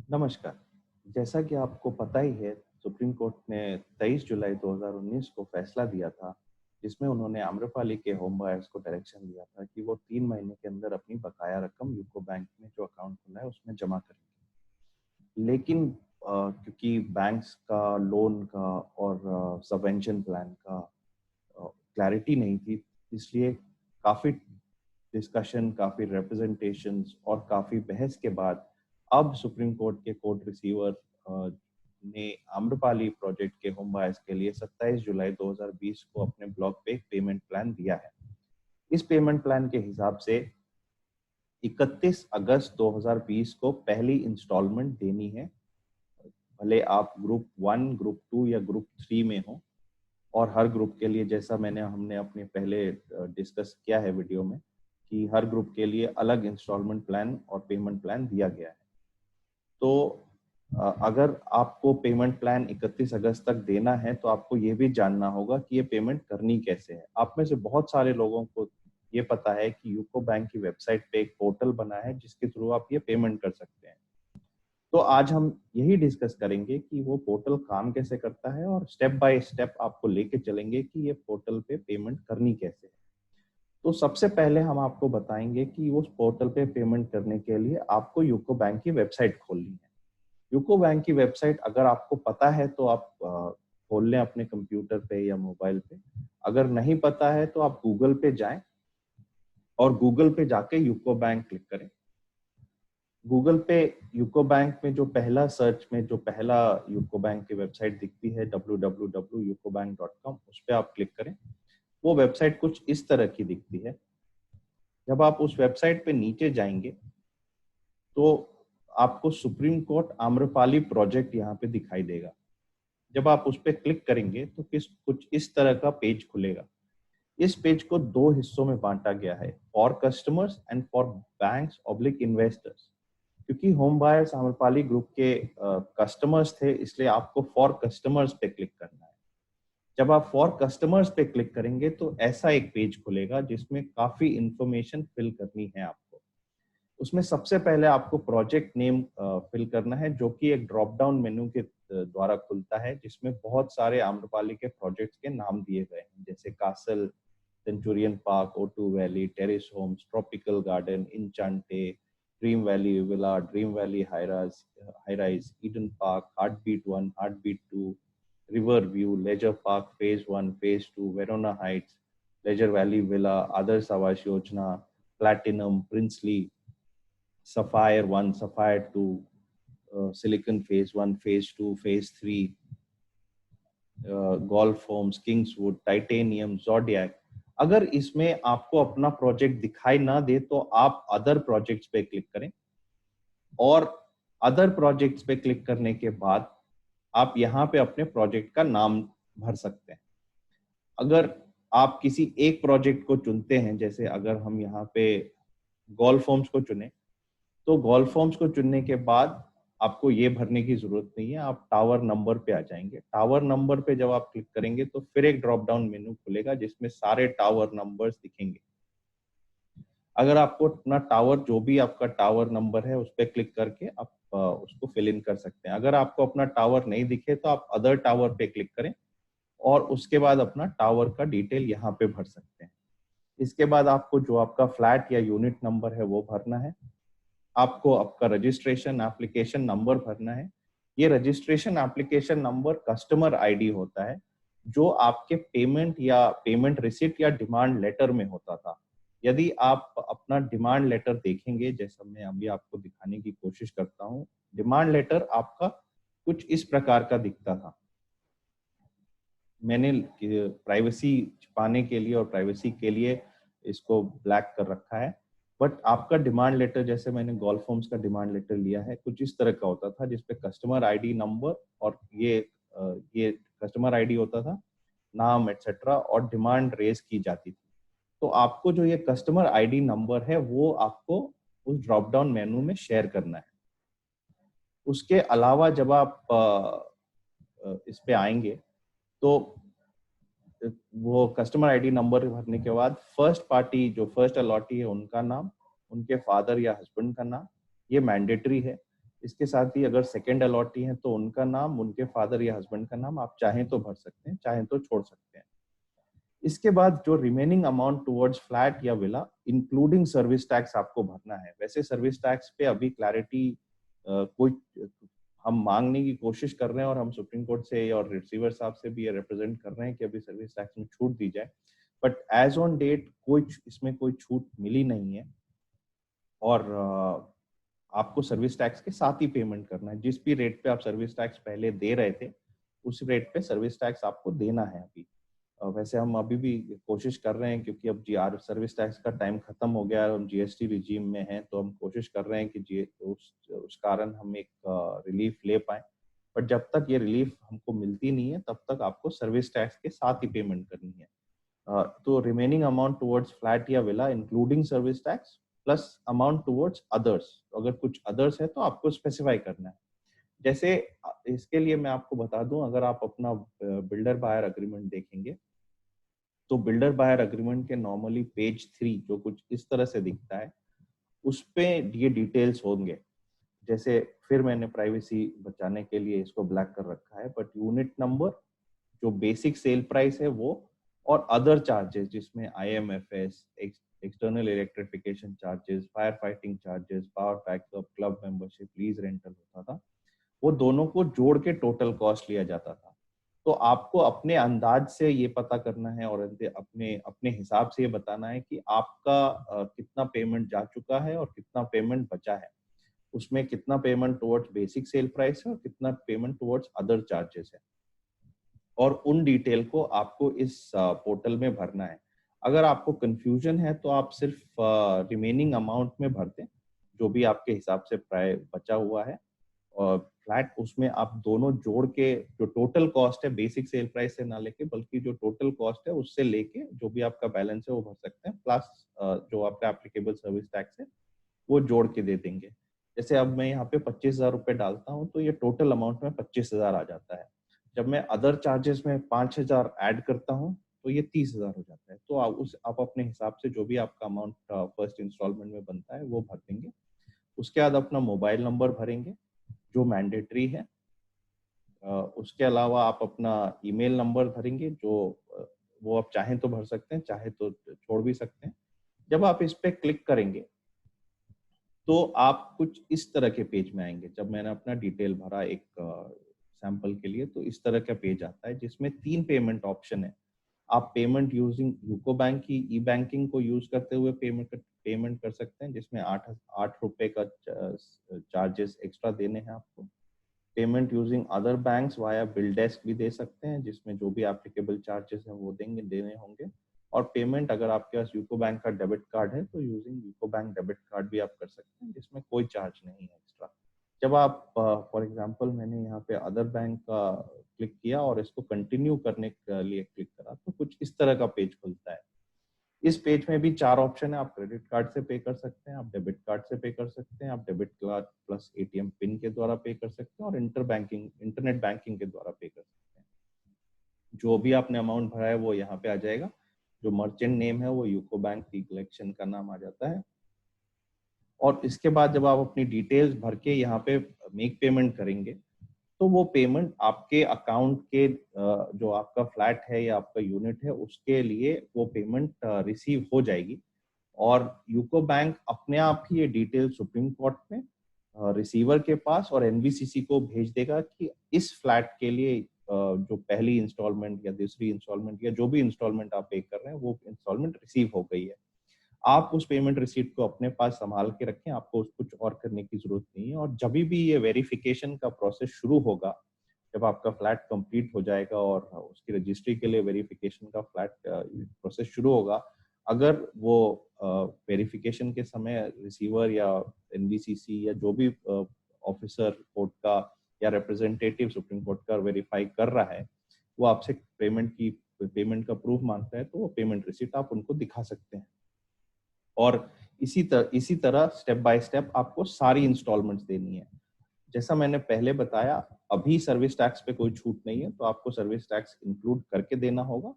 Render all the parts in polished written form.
नमस्कार। जैसा कि आपको पता ही है, सुप्रीम कोर्ट ने 23 जुलाई 2019 को फैसला दिया था, जिसमें उन्होंने आम्रपाली के होम बायर्स को डायरेक्शन दिया था कि वो 3 महीने के अंदर अपनी बकाया रकम यूको बैंक में जो अकाउंट खुला है, उसमें जमा करेंगे। लेकिन क्योंकि बैंक्स का, लोन का और सबवेंशन प्लान का क्लैरिटी नहीं थी, इसलिए काफ़ी डिस्कशन, काफ़ी रिप्रेजेंटेशंस और काफ़ी बहस के बाद अब सुप्रीम कोर्ट के कोर्ट रिसीवर ने आम्रपाली प्रोजेक्ट के होम बायर्स के लिए 27 जुलाई 2020 को अपने ब्लॉग पे एक पेमेंट प्लान दिया है। इस पेमेंट प्लान के हिसाब से 31 अगस्त 2020 को पहली इंस्टॉलमेंट देनी है, भले आप ग्रुप 1, ग्रुप 2 या ग्रुप 3 में हो। और हर ग्रुप के लिए, जैसा हमने अपने पहले डिस्कस किया है वीडियो में, कि हर ग्रुप के लिए अलग इंस्टॉलमेंट प्लान और पेमेंट प्लान दिया गया है। तो अगर आपको पेमेंट प्लान 31 अगस्त तक देना है तो आपको ये भी जानना होगा कि ये पेमेंट करनी कैसे है। आप में से बहुत सारे लोगों को ये पता है कि यूको बैंक की वेबसाइट पे एक पोर्टल बना है जिसके थ्रू आप ये पेमेंट कर सकते हैं। तो आज हम यही डिस्कस करेंगे कि वो पोर्टल काम कैसे करता है और स्टेप बाय स्टेप आपको लेके चलेंगे कि ये पोर्टल पे पेमेंट करनी कैसे है। तो सबसे पहले हम आपको बताएंगे कि उस पोर्टल पे पेमेंट करने के लिए आपको यूको बैंक की वेबसाइट खोलनी है। यूको बैंक की वेबसाइट अगर आपको पता है तो आप खोल लें अपने कंप्यूटर पे या मोबाइल पे। अगर नहीं पता है तो आप गूगल पे जाएं और गूगल पे जाके यूको बैंक क्लिक करें। गूगल पे यूको बैंक में जो पहला सर्च में जो पहला यूको बैंक की वेबसाइट दिखती है www.ucobank.com, उस पर आप क्लिक करें। वो वेबसाइट कुछ इस तरह की दिखती है। जब आप उस वेबसाइट पे नीचे जाएंगे तो आपको सुप्रीम कोर्ट आम्रपाली प्रोजेक्ट यहाँ पे दिखाई देगा। जब आप उस पर क्लिक करेंगे तो कुछ इस तरह का पेज खुलेगा। इस पेज को दो हिस्सों में बांटा गया है, for customers and for banks oblique investors. क्योंकि होम बायर्स आम्रपाली ग्रुप के कस्टमर्स थे, इसलिए आपको फॉर कस्टमर्स पे क्लिक करना है। जब आप फॉर कस्टमर्स पे क्लिक करेंगे तो ऐसा एक पेज खुलेगा जिसमें काफी इंफॉर्मेशन फिल करनी है आपको। उसमें सबसे पहले आपको प्रोजेक्ट नेम फिल करना है, जो कि एक ड्रॉप डाउन मेन्यू के द्वारा खुलता है, जिसमें बहुत सारे आम्रपाली के प्रोजेक्ट्स के नाम दिए गए हैं, जैसे castle, centurion park, O two valley, terrace homes, tropical garden, enchante, dream valley villa, dream valley highrise, Eden park, heartbeat 1, heartbeat 2, river view, leisure park phase 1, phase 2, Verona heights, leisure valley villa, Adarsh Awas Yojana, platinum, princely, Sapphire 1, Sapphire 2, Silicon phase 1, phase 2, phase 3, golf homes, Kingswood, titanium, zodiac. अगर इसमें आपको अपना project दिखाई ना दे तो आप other projects पे click करें, और अदर प्रोजेक्ट्स पे क्लिक करने के बाद आप यहाँ पे अपने प्रोजेक्ट का नाम भर सकते हैं। अगर आप किसी एक प्रोजेक्ट को चुनते हैं, जैसे अगर हम यहाँ पे गोल्फ होम्स को चुने, तो गोल्फ फॉर्म्स को चुनने के बाद आपको ये भरने की जरूरत नहीं है। आप टावर नंबर पे आ जाएंगे। टावर नंबर पे जब आप क्लिक करेंगे तो फिर एक ड्रॉप डाउन मेन्यू खुलेगा जिसमें सारे टावर नंबर्स दिखेंगे। अगर आपको अपना टावर, जो भी आपका टावर नंबर है, उस पर क्लिक करके आप उसको फिल इन कर सकते हैं। अगर आपको अपना टावर नहीं दिखे तो आप अदर टावर पे क्लिक करें और उसके बाद अपना टावर का डिटेल यहाँ पे भर सकते हैं। इसके बाद आपको जो आपका फ्लैट या यूनिट नंबर है वो भरना है। आपको आपका रजिस्ट्रेशन एप्लीकेशन नंबर भरना है। ये registration application number customer ID होता है, जो आपके पेमेंट या पेमेंट रिसिप्ट या डिमांड लेटर में होता था। यदि आप अपना डिमांड लेटर देखेंगे, जैसा मैं अभी आपको दिखाने की कोशिश करता हूँ, डिमांड लेटर आपका कुछ इस प्रकार का दिखता था। मैंने प्राइवेसी छिपाने के लिए और प्राइवेसी के लिए इसको ब्लैक कर रखा है, बट आपका डिमांड लेटर, जैसे मैंने गोल्फ होम्स का डिमांड लेटर लिया है, कुछ इस तरह का होता था, जिसपे कस्टमर आईडी नंबर और ये कस्टमर आईडी होता था, नाम एटसेट्रा, और डिमांड रेज की जाती थी। तो आपको जो ये कस्टमर आईडी नंबर है वो आपको उस ड्रॉप डाउन मेनू में शेयर करना है। उसके अलावा जब आप इस पे आएंगे तो वो कस्टमर आईडी नंबर भरने के बाद फर्स्ट पार्टी, जो फर्स्ट अलॉटी है, उनका नाम, उनके फादर या हस्बैंड का नाम, ये मैंडेटरी है। इसके साथ ही अगर सेकंड अलॉटी हैं तो उनका नाम, उनके फादर या हस्बैंड का नाम आप चाहें तो भर सकते हैं, चाहें तो छोड़ सकते हैं। इसके बाद जो रिमेनिंग अमाउंट टुवर्ड्स फ्लैट या विला इंक्लूडिंग सर्विस टैक्स आपको भरना है। वैसे सर्विस टैक्स पे अभी क्लैरिटी कोई हम मांगने की कोशिश कर रहे हैं और हम सुप्रीम कोर्ट से और रिसीवर साहब से भी ये रिप्रेजेंट कर रहे हैं कि अभी सर्विस टैक्स में छूट दी जाए, बट एज ऑन डेट कोई इसमें कोई छूट मिली नहीं है। और आपको सर्विस टैक्स के साथ ही पेमेंट करना है। जिस भी रेट पे आप सर्विस टैक्स पहले दे रहे थे उस रेट पे सर्विस टैक्स आपको देना है अभी। वैसे हम अभी भी कोशिश कर रहे हैं क्योंकि अब जीआर सर्विस टैक्स का टाइम खत्म हो गया है, हम जीएसटी रिजीम में हैं, तो हम कोशिश कर रहे हैं कि उस कारण हम एक रिलीफ ले पाए। बट जब तक ये रिलीफ हमको मिलती नहीं है तब तक आपको सर्विस टैक्स के साथ ही पेमेंट करनी है। तो रिमेनिंग अमाउंट टुवर्ड्स फ्लैट या villa including service tax plus amount towards others, अगर कुछ अदर्स है तो आपको स्पेसिफाई करना है। जैसे इसके लिए मैं आपको बता दूं, अगर आप अपना बिल्डर बायर अग्रीमेंट देखेंगे तो बिल्डर बायर अग्रीमेंट के नॉर्मली पेज 3 जो कुछ इस तरह से दिखता है उस पे ये डिटेल्स होंगे। जैसे फिर मैंने प्राइवेसी बचाने के लिए इसको ब्लैक कर रखा है, बट यूनिट नंबर, जो बेसिक सेल प्राइस है वो, और अदर चार्जेस जिसमें IMFS, external electrification charges, fire fighting charges, power backup, club membership, lease rental होता था, वो दोनों को जोड़ के टोटल कॉस्ट लिया जाता था। तो आपको अपने अंदाज से ये पता करना है और अपने अपने हिसाब से ये बताना है कि आपका कितना पेमेंट जा चुका है और कितना पेमेंट बचा है, उसमें कितना payment towards basic sale price है और कितना पेमेंट टुवर्ड्स अदर चार्जेस है, और उन डिटेल को आपको इस पोर्टल में भरना है। अगर आपको कंफ्यूजन है तो आप सिर्फ रिमेनिंग अमाउंट में भर दें, जो भी आपके हिसाब से प्राय बचा हुआ है, और फ्लैट उसमें आप दोनों जोड़ के जो टोटल कॉस्ट है बेसिक सेल प्राइस से ना लेके, बल्कि जो टोटल कॉस्ट है उससे लेके जो भी आपका बैलेंस है वो भर सकते हैं, प्लस जो आपका एप्लीकेबल सर्विस टैक्स है वो जोड़ के दे देंगे। जैसे अब मैं यहाँ पे 25,000 रुपए डालता हूँ तो ये टोटल अमाउंट में 25,000 आ जाता है। जब मैं अदर चार्जेस में 5,000 ऐड करता हूँ तो ये 30,000 हो जाता है। तो आप अपने हिसाब से जो भी आपका अमाउंट फर्स्ट इंस्टॉलमेंट में बनता है वो भर देंगे। उसके बाद अपना मोबाइल नंबर भरेंगे जो मैंडेटरी है। उसके अलावा आप अपना ईमेल नंबर भरेंगे, जो वो आप चाहें तो भर सकते हैं, चाहे तो छोड़ भी सकते हैं। जब आप इस पे क्लिक करेंगे तो आप कुछ इस तरह के पेज में आएंगे। जब मैंने अपना डिटेल भरा एक सैंपल के लिए तो इस तरह का पेज आता है जिसमें 3 पेमेंट ऑप्शन है। आप पेमेंट यूजिंग यूको बैंक की ई बैंकिंग को यूज करते हुए पेमेंट कर सकते हैं, जिसमें 8 रुपए का चार्जेस एक्स्ट्रा देने हैं आपको। Payment using other banks via bill desk भी दे सकते हैं, जिसमें जो भी एप्लीकेबल चार्जेस हैं वो देने होंगे। और पेमेंट अगर आपके पास यूको बैंक का डेबिट कार्ड है तो using UCO bank debit card भी आप कर सकते हैं, जिसमें कोई चार्ज नहीं है एक्स्ट्रा। जब आप फॉर एग्जांपल मैंने यहाँ पे अदर बैंक का क्लिक किया और इसको कंटिन्यू करने के लिए क्लिक करा तो कुछ इस तरह का पेज खुलता है। इस पेज में भी 4 ऑप्शन है। आप क्रेडिट कार्ड से पे कर सकते हैं, आप डेबिट कार्ड से पे कर सकते हैं, आप debit card plus ATM pin के द्वारा पे कर सकते हैं, और इंटरनेट बैंकिंग के द्वारा पे कर सकते हैं। जो भी आपने अमाउंट भरा है वो यहाँ पे आ जाएगा। जो मर्चेंट नेम है वो यूको बैंक रिकलेक्शन का नाम आ जाता है। और इसके बाद जब आप अपनी डिटेल्स भर के यहाँ पे मेक पेमेंट करेंगे तो वो पेमेंट आपके अकाउंट के जो आपका फ्लैट है या आपका यूनिट है उसके लिए वो पेमेंट रिसीव हो जाएगी। और यूको बैंक अपने आप ही ये डिटेल सुप्रीम कोर्ट में रिसीवर के पास और एनबीसीसी को भेज देगा कि इस फ्लैट के लिए जो पहली इंस्टॉलमेंट या दूसरी इंस्टॉलमेंट या जो भी इंस्टॉलमेंट आप पे कर रहे हैं वो इंस्टॉलमेंट रिसीव हो गई है। आप उस पेमेंट रिसीट को अपने पास संभाल के रखें, आपको कुछ और करने की जरूरत नहीं है। और जब भी ये वेरिफिकेशन का प्रोसेस शुरू होगा, जब आपका फ्लैट कंप्लीट हो जाएगा और उसकी रजिस्ट्री के लिए वेरिफिकेशन का फ्लैट प्रोसेस शुरू होगा, अगर वो वेरिफिकेशन के समय रिसीवर या एनबीसीसी या जो भी ऑफिसर कोर्ट का या रिप्रेजेंटेटिव सुप्रीम कोर्ट का वेरीफाई कर रहा है, वो आपसे पेमेंट का प्रूफ मांगता है तो वो पेमेंट रिसीट आप उनको दिखा सकते हैं। और इसी तरह स्टेप बाय स्टेप आपको सारी इंस्टॉलमेंट्स देनी है। जैसा मैंने पहले बताया, अभी सर्विस टैक्स पे कोई छूट नहीं है तो आपको सर्विस टैक्स इंक्लूड करके देना होगा।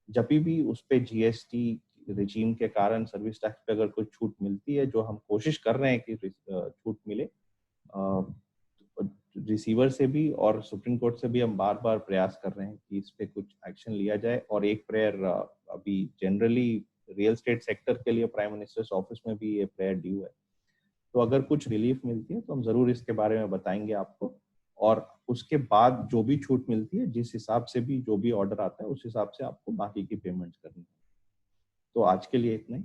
जब भी उस पे जीएसटी रिजीम के कारण सर्विस टैक्स पे अगर कोई छूट मिलती है, जो हम कोशिश कर रहे हैं कि छूट मिले, रिसीवर से भी और सुप्रीम कोर्ट से भी हम बार बार प्रयास कर रहे हैं कि इस पे कुछ एक्शन लिया जाए। और एक प्रेयर अभी जनरली रियल एस्टेट सेक्टर के लिए प्राइम मिनिस्टर्स ऑफिस में भी ये प्रेयर ड्यू है। तो अगर कुछ रिलीफ मिलती है तो हम जरूर इसके बारे में बताएंगे आपको, और उसके बाद जो भी छूट मिलती है, जिस हिसाब से भी जो भी ऑर्डर आता है, उस हिसाब से आपको बाकी की पेमेंट्स करनी है। तो आज के लिए इतना ही।